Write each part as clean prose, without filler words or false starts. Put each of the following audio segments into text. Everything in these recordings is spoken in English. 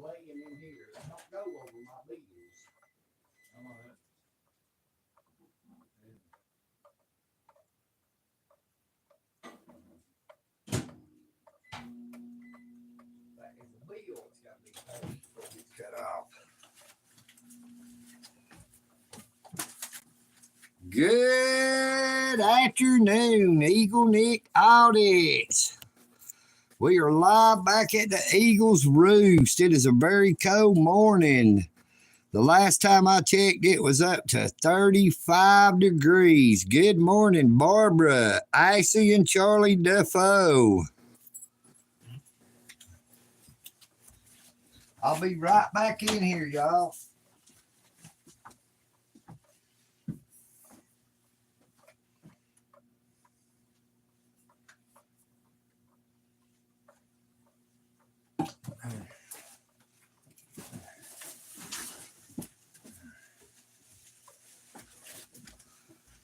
laying in here. Don't go over my bills. I'm on it. That is a bill. It's got to be paid before it gets cut off. Good afternoon, EagleNick Audits. We are live back at the Eagles Roost. It is a very cold morning. The last time I checked, it was up to 35 degrees. Good morning, Barbara, Icy, and Charlie Defoe. I'll be right back in here, y'all.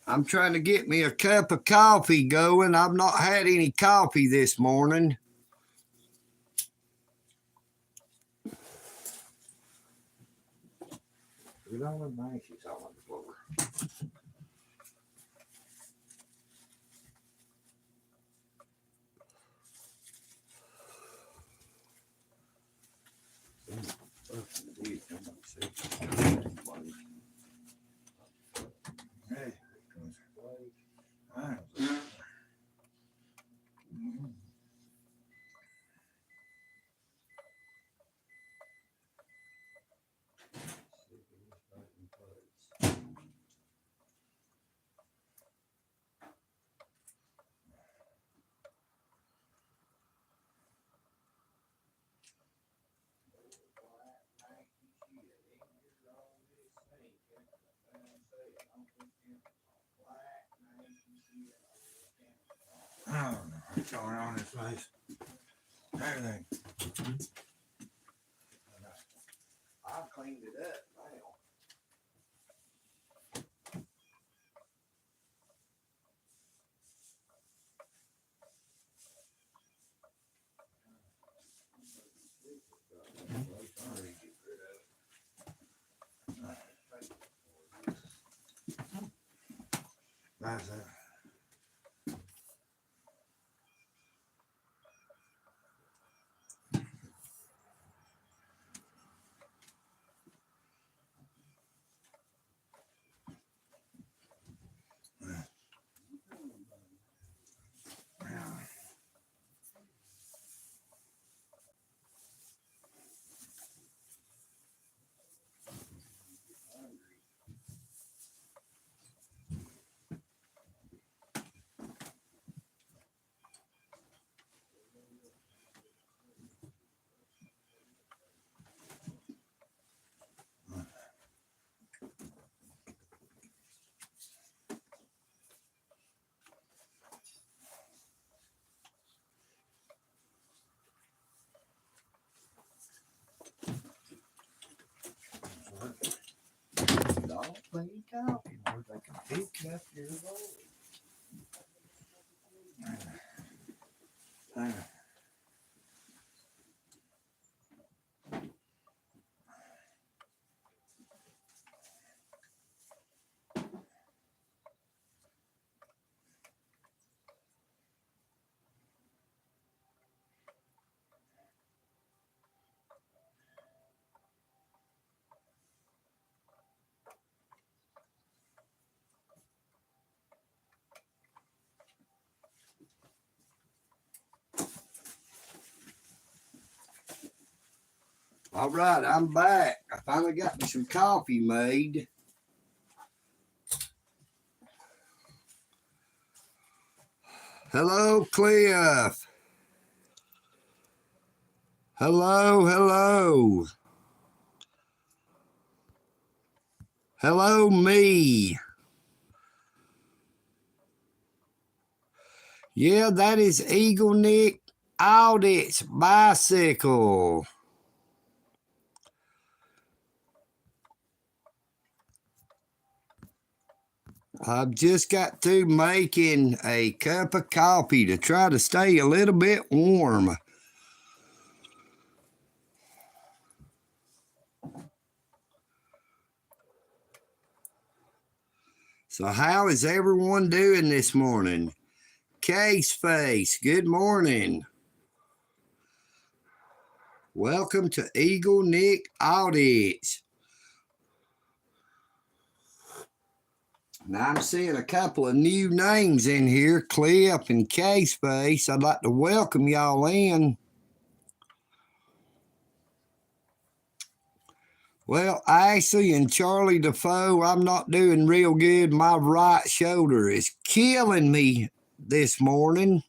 I'm trying to get me a cup of coffee going. I've not had any coffee this morning. We don't want mashes all on the floor. Hey. I don't know what's going on in this place. Everything. I cleaned it up now. That's it. Don't clean coffee where they can pick up your voice. All right, I'm back. I finally got me some coffee made. Hello, Cliff. Hello, hello. Hello, me. Yeah, that is EagleNick Audits bicycle. I've just got through making a cup of coffee to try to stay a little bit warm. So how is everyone doing this morning? Case Face, good morning. Welcome to EagleNick Audits. Now I'm seeing a couple of new names in here, Clip and Case Face. I'd like to welcome y'all in. Well, Ashley and Charlie Defoe, I'm not doing real good. My right shoulder is killing me this morning.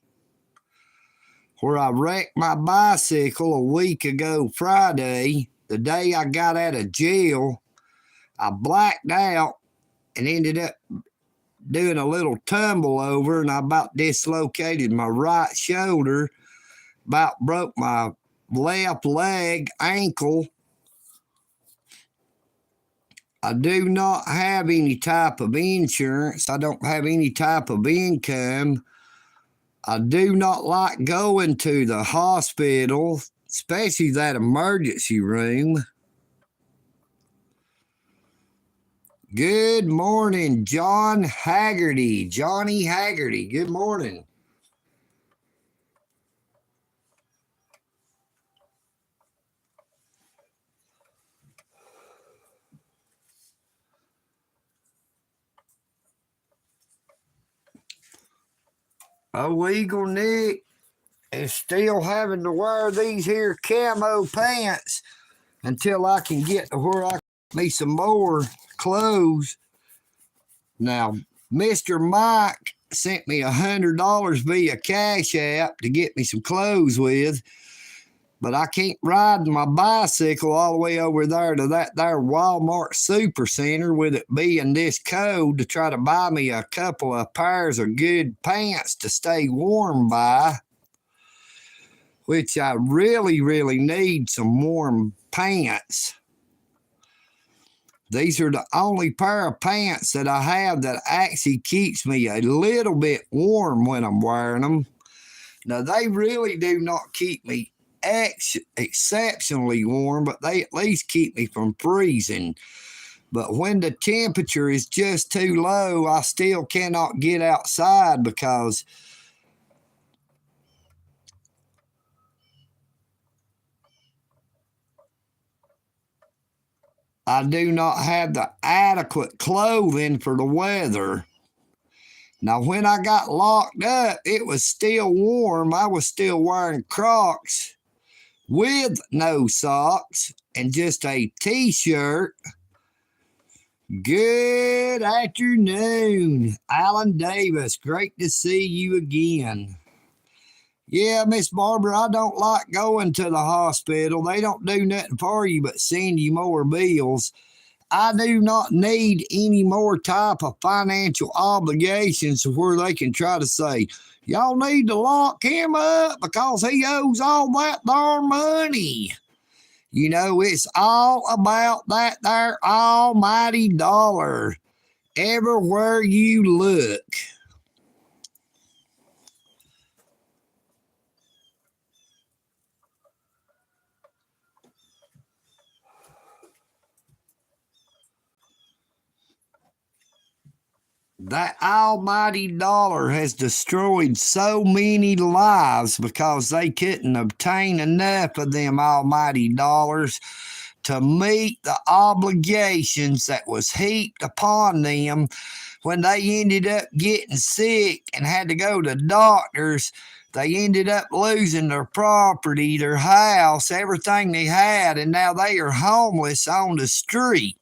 Where I wrecked my bicycle a week ago Friday, the day I got out of jail, I blacked out and ended up doing a little tumble over, and I about dislocated my right shoulder, about broke my left leg, ankle. I do not have any type of insurance. I don't have any type of income. I do not like going to the hospital, especially that emergency room. Good morning, John Haggerty. Johnny Haggerty, good morning. Oh, EagleNick is still having to wear these here camo pants until I can get to where I can get me some more clothes. Now, Mr. Mike sent me $100 via Cash App to get me some clothes with, but I can't ride my bicycle all the way over there to that there Walmart Super Center with it being this cold to try to buy me a couple of pairs of good pants to stay warm by, which I really, really need some warm pants. These are the only pair of pants that I have that actually keeps me a little bit warm when I'm wearing them. Now, they really do not keep me exceptionally warm, but they at least keep me from freezing. But when the temperature is just too low, I still cannot get outside because I do not have the adequate clothing for the weather. Now, when I got locked up, it was still warm. I was still wearing Crocs with no socks and just a t-shirt. Good afternoon, Alan Davis. Great to see you again. Yeah, Miss Barbara, I don't like going to the hospital. They don't do nothing for you but send you more bills. I do not need any more type of financial obligations where they can try to say, y'all need to lock him up because he owes all that darn money. You know, it's all about that there almighty dollar everywhere you look. That almighty dollar has destroyed so many lives because they couldn't obtain enough of them almighty dollars to meet the obligations that was heaped upon them when they ended up getting sick and had to go to doctors. They ended up losing their property, their house, everything they had, and now they are homeless on the street.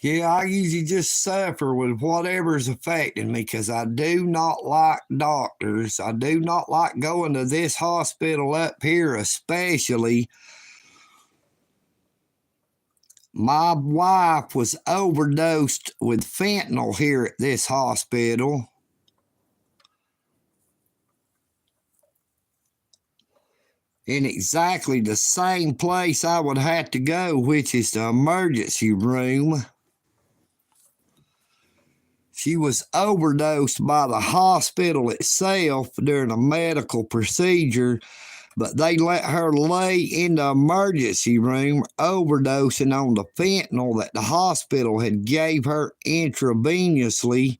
Yeah, I usually just suffer with whatever's affecting me because I do not like doctors. I do not like going to this hospital up here, especially. My wife was overdosed with fentanyl here at this hospital. In exactly the same place I would have to go, which is the emergency room. She was overdosed by the hospital itself during a medical procedure, but they let her lay in the emergency room overdosing on the fentanyl that the hospital had gave her intravenously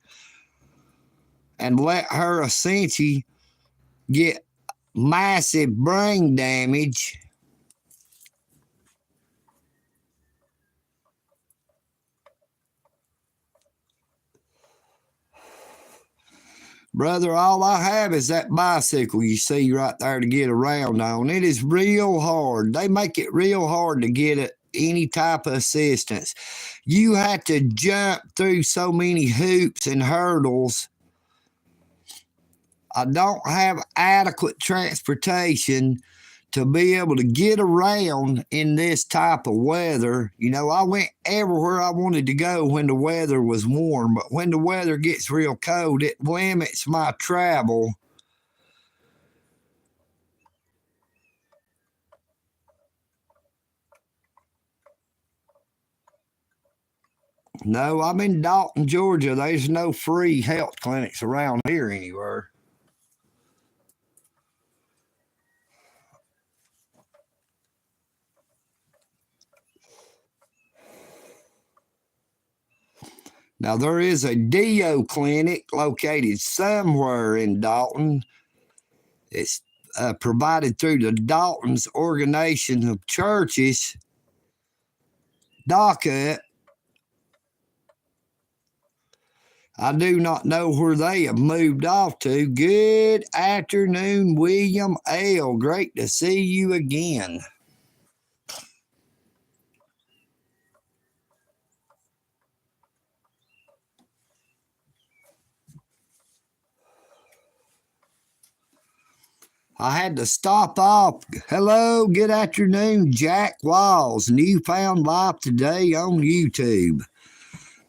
and let her essentially get massive brain damage. Brother, all I have is that bicycle you see right there to get around on. It is real hard. They make it real hard to get any type of assistance. You have to jump through so many hoops and hurdles. I don't have adequate transportation to be able to get around in this type of weather. You know, I went everywhere I wanted to go when the weather was warm, but when the weather gets real cold, it limits my travel. No, I'm in Dalton, Georgia. There's no free health clinics around here anywhere. Now, there is a DO clinic located somewhere in Dalton. It's provided through the Dalton's Organization of Churches, DACA. I do not know where they have moved off to. Good afternoon, William L. Great to see you again. I had to stop off. Hello, good afternoon, Jack Walls, Newfound Life Today on YouTube.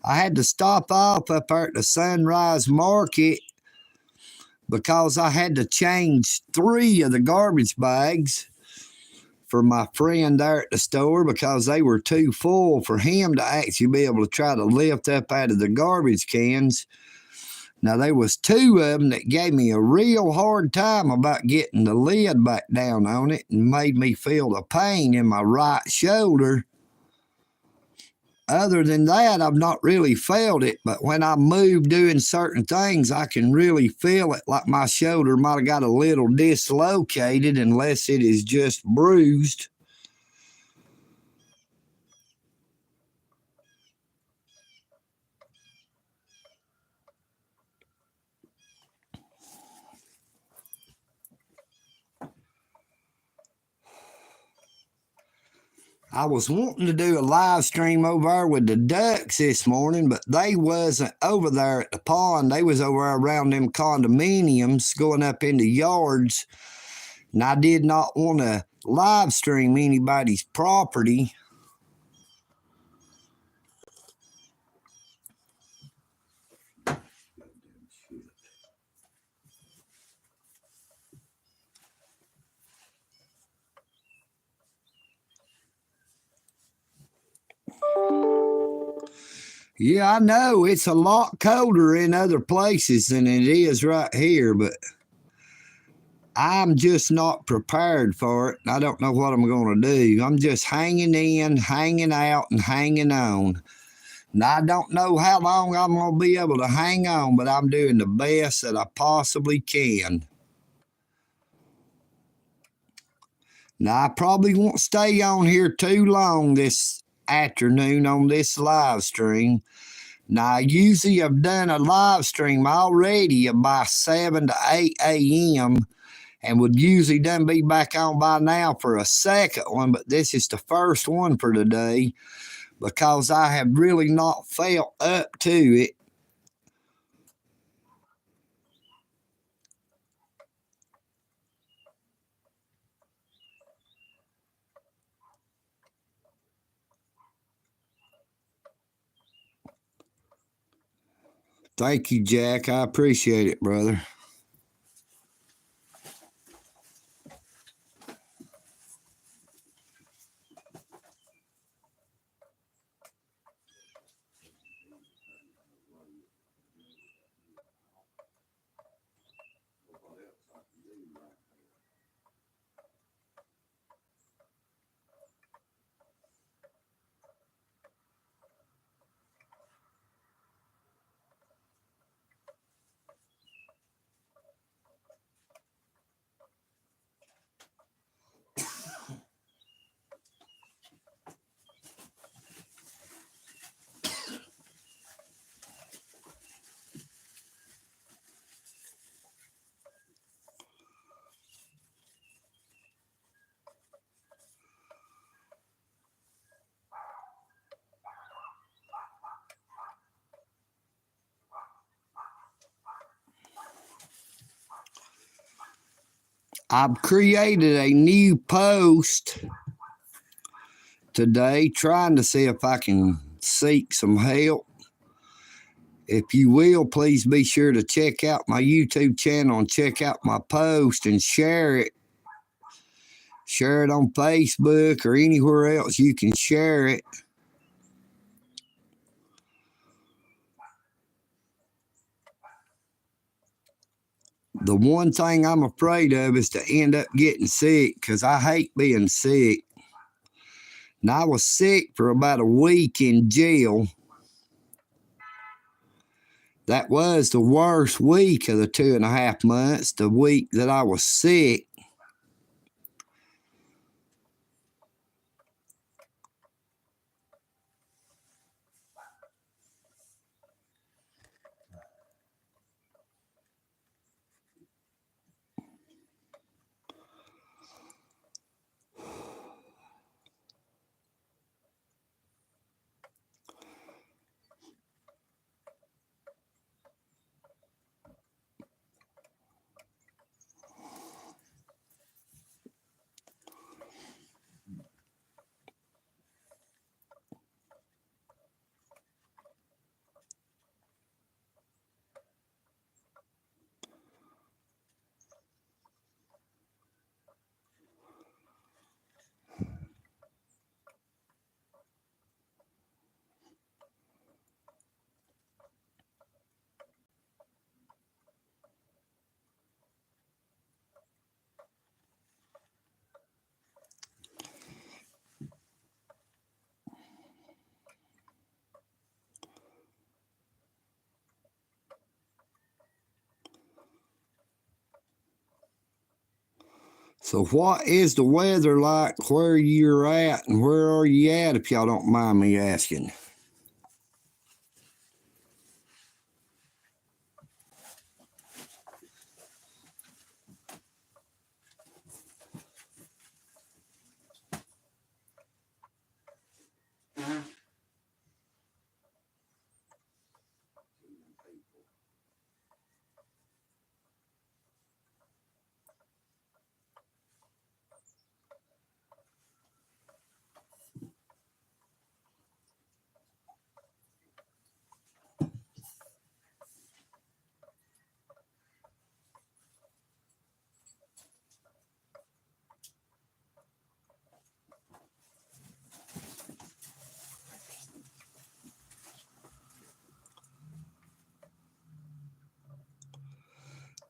I had to stop off up there at the Sunrise Market because I had to change 3 of the garbage bags for my friend there at the store because they were too full for him to actually be able to try to lift up out of the garbage cans. Now, there was 2 of them that gave me a real hard time about getting the lid back down on it and made me feel the pain in my right shoulder. Other than that, I've not really felt it, but when I move doing certain things, I can really feel it, like my shoulder might have got a little dislocated unless it is just bruised. I was wanting to do a live stream over there with the ducks this morning, but they wasn't over there at the pond. They was over around them condominiums going up into yards, and I did not want to live stream anybody's property. Yeah, I know it's a lot colder in other places than it is right here, but I'm just not prepared for it. I don't know what I'm going to do. I'm just hanging in, hanging out, and hanging on. And I don't know how long I'm going to be able to hang on, but I'm doing the best that I possibly can. Now, I probably won't stay on here too long this afternoon on this live stream. Now, I usually have done a live stream already by 7 to 8 a.m. and would usually done be back on by now for a second one, but this is the first one for today because I have really not felt up to it. Thank you, Jack. I appreciate it, brother. I've created a new post today trying to see if I can seek some help. If you will, please be sure to check out my YouTube channel and check out my post and share it. Share it on Facebook or anywhere else you can share it. The one thing I'm afraid of is to end up getting sick because I hate being sick. And I was sick for about a week in jail. That was the worst week of the 2.5 months, the week that I was sick. So what is the weather like where you're at and where are you at, if y'all don't mind me asking?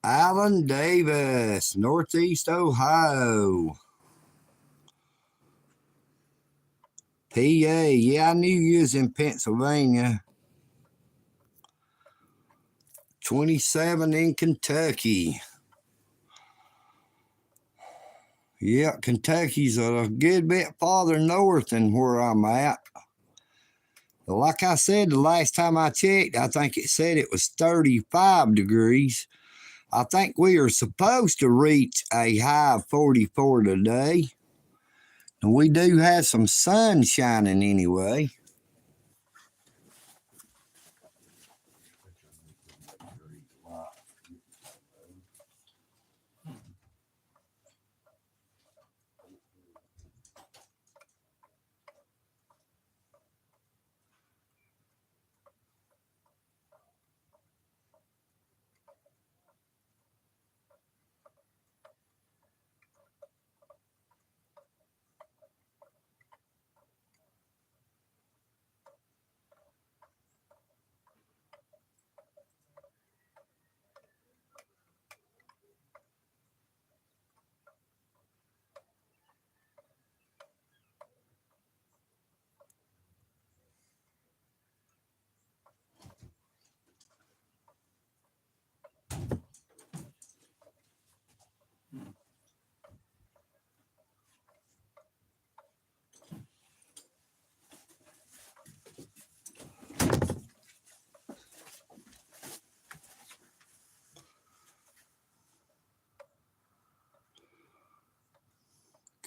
Alan Davis, Northeast Ohio. PA, yeah, I knew you was in Pennsylvania. 27 in Kentucky. Yeah, Kentucky's a good bit farther north than where I'm at. But like I said, the last time I checked, I think it said it was 35 degrees. I think we are supposed to reach a high of 44 today. And we do have some sun shining anyway.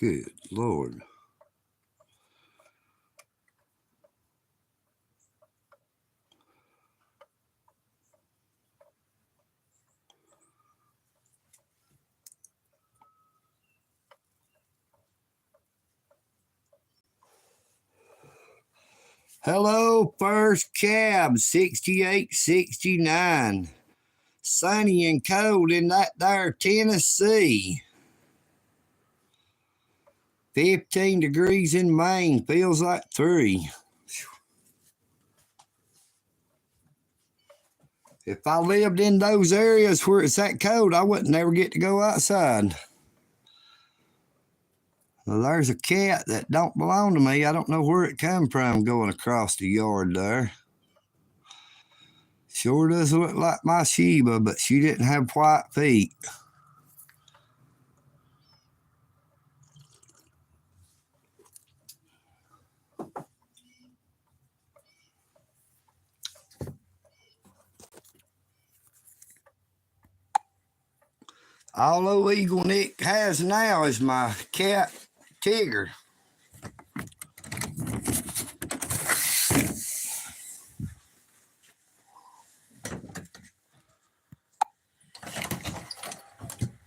Good Lord. Hello, first cab, 6869. Sunny and cold in that there Tennessee. 15 degrees in Maine, feels like 3. If I lived in those areas where it's that cold, I wouldn't never get to go outside. Well, there's a cat that don't belong to me. I don't know where it come from going across the yard there. Sure does look like my Sheba, but she didn't have white feet. All old EagleNick has now is my cat, Tigger.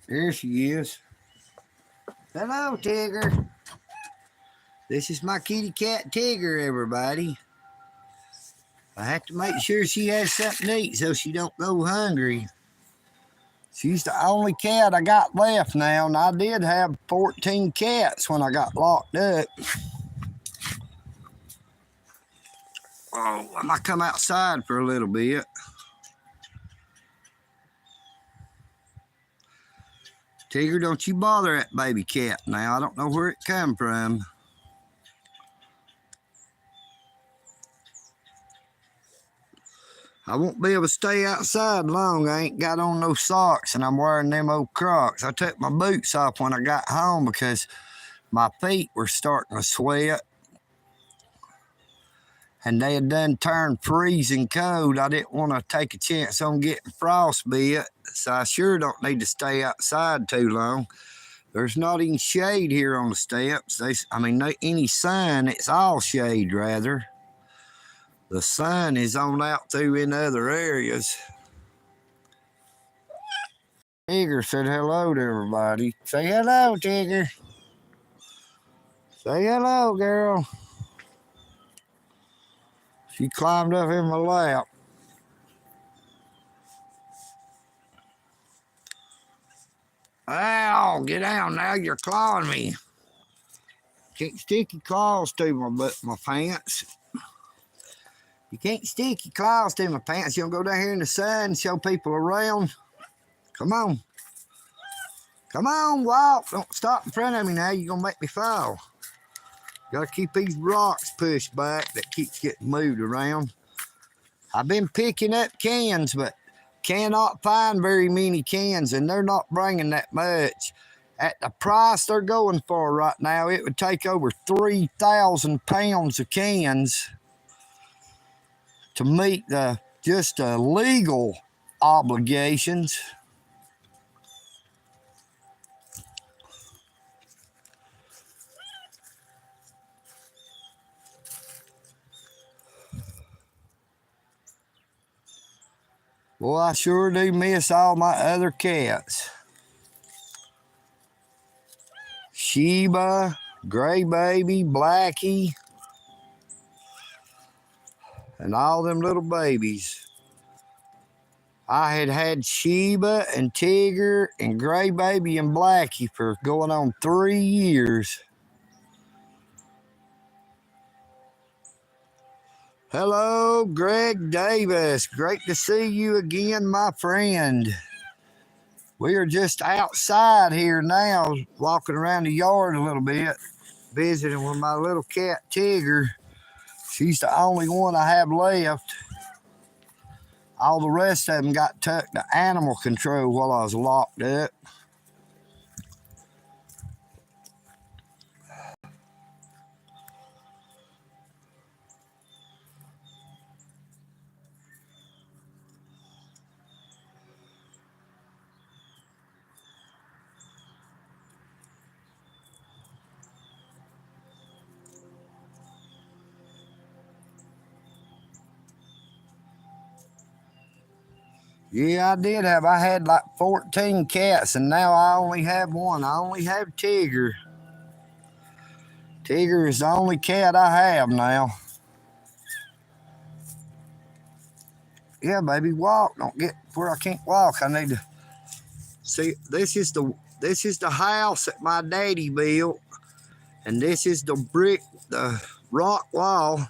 There she is. Hello, Tigger. This is my kitty cat, Tigger, everybody. I have to make sure she has something to eat so she don't go hungry. She's the only cat I got left now, and I did have 14 cats when I got locked up. Oh, I might come outside for a little bit. Tigger, don't you bother that baby cat now. I don't know where it come from. I won't be able to stay outside long. I ain't got on no socks and I'm wearing them old Crocs. I took my boots off when I got home because my feet were starting to sweat. And they had done turned freezing cold. I didn't want to take a chance on getting frostbite. So I sure don't need to stay outside too long. There's not even shade here on the steps. Any sun, it's all shade rather. The sun is on out through in other areas. Tigger said hello to everybody. Say hello, Tigger. Say hello, girl. She climbed up in my lap. Ow, get down now, you're clawing me. Can't stick your claws to my pants. You can't stick your claws to my pants. You don't go down here in the sun and show people around. Come on. Come on, walk. Don't stop in front of me now. You're going to make me fall. Got to keep these rocks pushed back that keeps getting moved around. I've been picking up cans, but cannot find very many cans, and they're not bringing that much. At the price they're going for right now, it would take over 3,000 pounds of cans to meet the just legal obligations. Well, I sure do miss all my other cats. Sheba, Gray Baby, Blackie, and all them little babies. I had Sheba and Tigger and Gray Baby and Blackie for going on 3 years. Hello, Greg Davis. Great to see you again, my friend. We are just outside here now, walking around the yard a little bit, visiting with my little cat, Tigger. She's the only one I have left. All the rest of them got tucked to animal control while I was locked up. Yeah, I did have. I had like 14 cats, and now I only have one. I only have Tigger. Tigger is the only cat I have now. Yeah, baby, walk. Don't get where I can't walk. I need to see. This is the house that my daddy built, and this is the rock wall.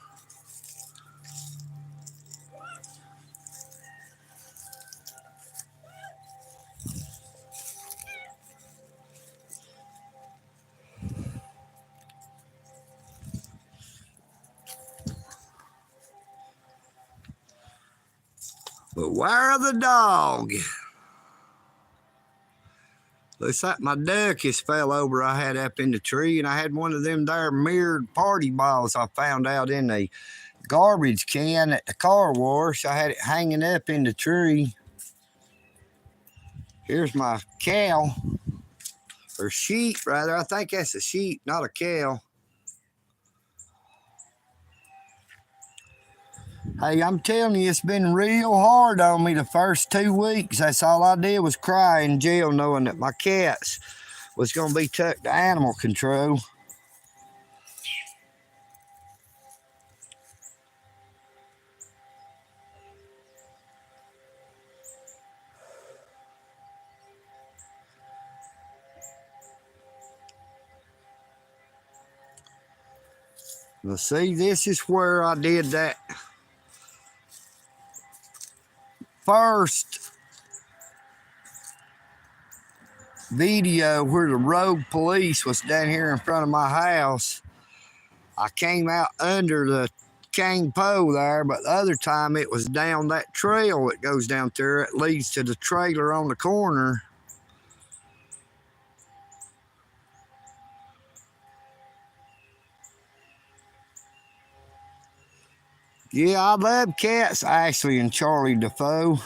But where are the dog? Looks like my duck has fell over I had up in the tree, and I had one of them there mirrored party balls I found out in a garbage can at the car wash. I had it hanging up in the tree. Here's my cow, or sheep rather. I think that's a sheep, not a cow. Hey, I'm telling you, it's been real hard on me the first 2 weeks. That's all I did was cry in jail knowing that my cats was going to be tucked to animal control. Now see, this is where I did that first video where the rogue police was down here in front of my house. I came out under the cane pole there, but the other time it was down that trail that goes down there. It leads to the trailer on the corner. Yeah, I love cats, Ashley and Charlie Defoe.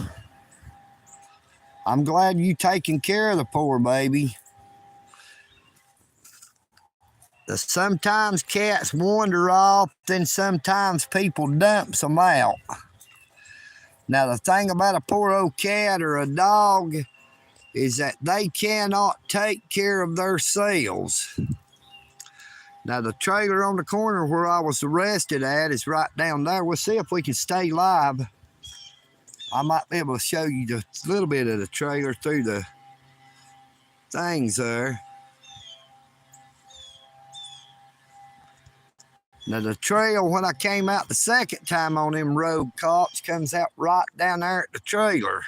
I'm glad you taking care of the poor baby. Sometimes cats wander off, then sometimes people dumps them out. Now, the thing about a poor old cat or a dog is that they cannot take care of themselves. Now, the trailer on the corner where I was arrested at is right down there. We'll see if we can stay live. I might be able to show you just a little bit of the trailer through the things there. Now, the trail, when I came out the second time on them road cops, comes out right down there at the trailer.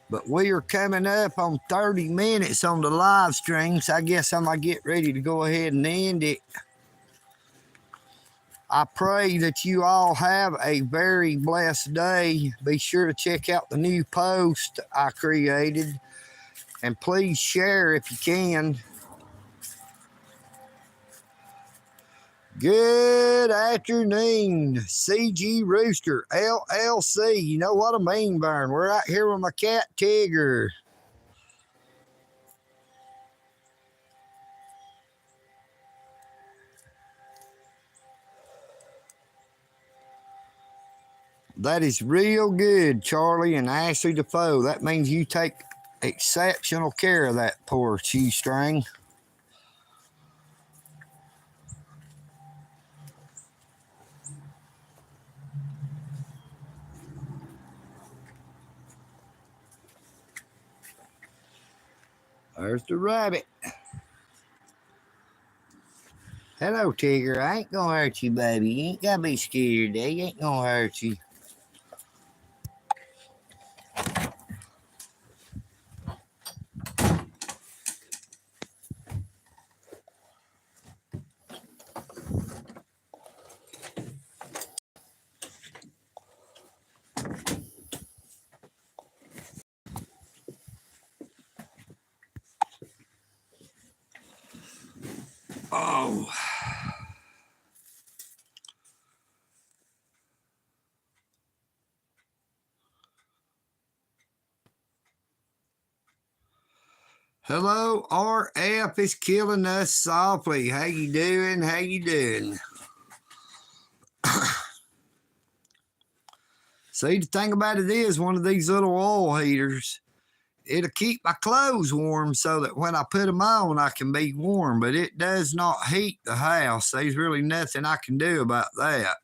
But we are coming up on 30 minutes on the live stream, so I guess I'm going to get ready to go ahead and end it. I pray that you all have a very blessed day. Be sure to check out the new post I created, and please share if you can. Good afternoon, CG Rooster, LLC. You know what I mean, Vern? We're out here with my cat, Tigger. That is real good, Charlie and Ashley Defoe. That means you take exceptional care of that poor shoestring. There's the rabbit. Hello, Tigger. I ain't gonna hurt you, baby. You ain't gotta be scared. They ain't gonna hurt you. Oh. Hello, RF is killing us softly. How you doing? How you doing? See, the thing about it is, one of these little oil heaters, it'll keep my clothes warm so that when I put them on, I can be warm, but it does not heat the house. There's really nothing I can do about that.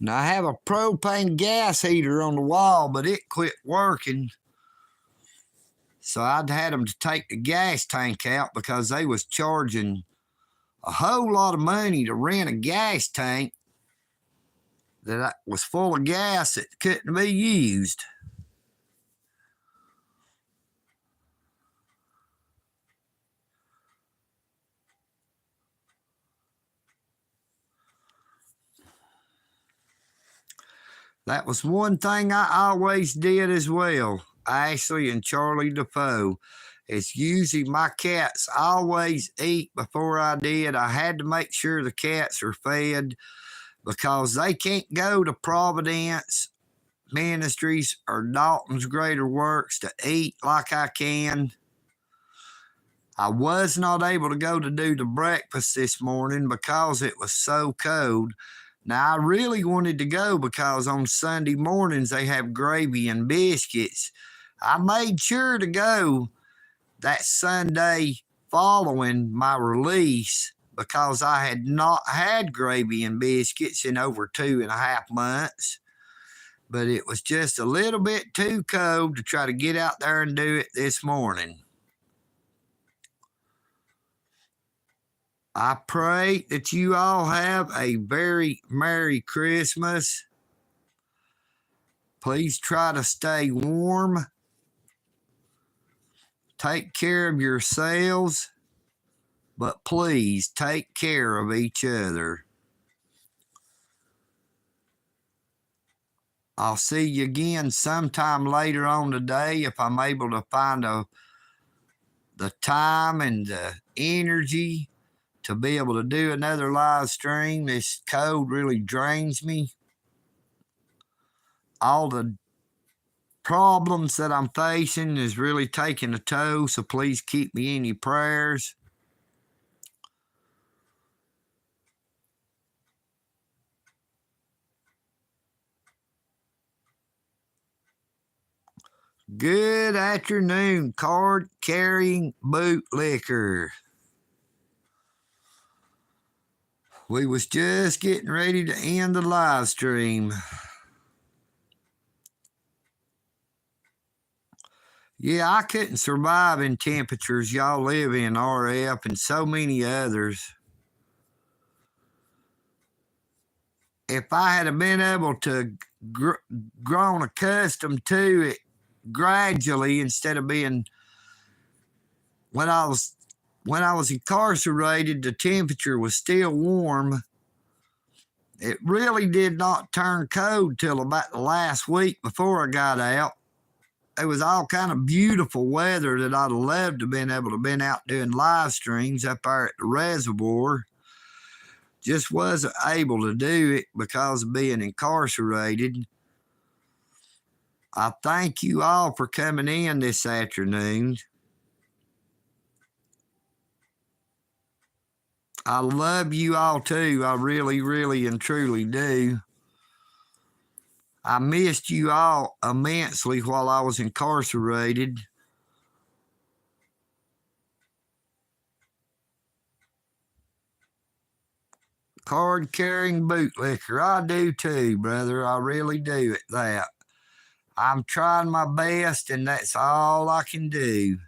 Now, I have a propane gas heater on the wall, but it quit working. So I'd had them to take the gas tank out because they was charging a whole lot of money to rent a gas tank that was full of gas that couldn't be used. That was one thing I always did as well, Ashley and Charlie DeFoe. It's usually my cats always eat before I did. I had to make sure the cats are fed because they can't go to Providence Ministries or Dalton's Greater Works to eat like I can. I was not able to go to do the breakfast this morning because it was so cold. Now, I really wanted to go because on Sunday mornings they have gravy and biscuits. I made sure to go that Sunday following my release because I had not had gravy and biscuits in over 2.5 months. But it was just a little bit too cold to try to get out there and do it this morning. I pray that you all have a very Merry Christmas. Please try to stay warm. Take care of yourselves, but please take care of each other. I'll see you again sometime later on today if I'm able to find the time and the energy to be able to do another live stream. This cold really drains me. All the problems that I'm facing is really taking a toll, so please keep me in your prayers. Good afternoon, card-carrying bootlicker. We was just getting ready to end the live stream. Yeah, I couldn't survive in temperatures y'all live in, RF, and so many others. If I had been able to grown accustomed to it gradually instead of being when I was incarcerated, the temperature was still warm. It really did not turn cold till about the last week before I got out. It was all kind of beautiful weather that I'd have loved to have been able to been out doing live streams up there at the reservoir. Just wasn't able to do it because of being incarcerated. I thank you all for coming in this afternoon. I love you all too. I really, really and truly do. I missed you all immensely while I was incarcerated. Card-carrying bootlicker. I do too, brother. I really do at that. I'm trying my best, and that's all I can do.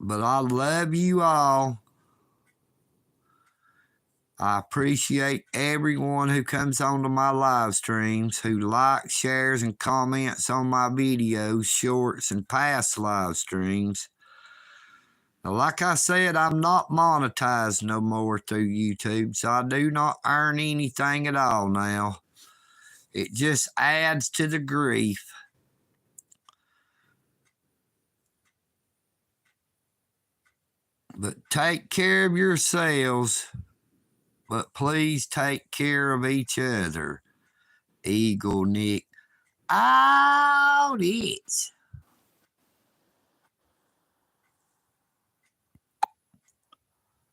But I love you all. I appreciate everyone who comes onto my live streams, who likes, shares, and comments on my videos, shorts, and past live streams. Now, like I said, I'm not monetized no more through YouTube, so I do not earn anything at all now. It just adds to the grief. But take care of yourselves. but please take care of each other. EagleNick out it.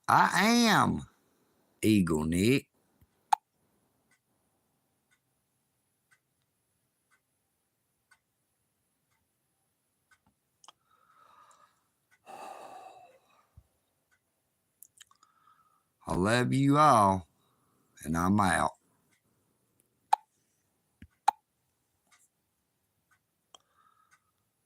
I am EagleNick. I love you all, and I'm out.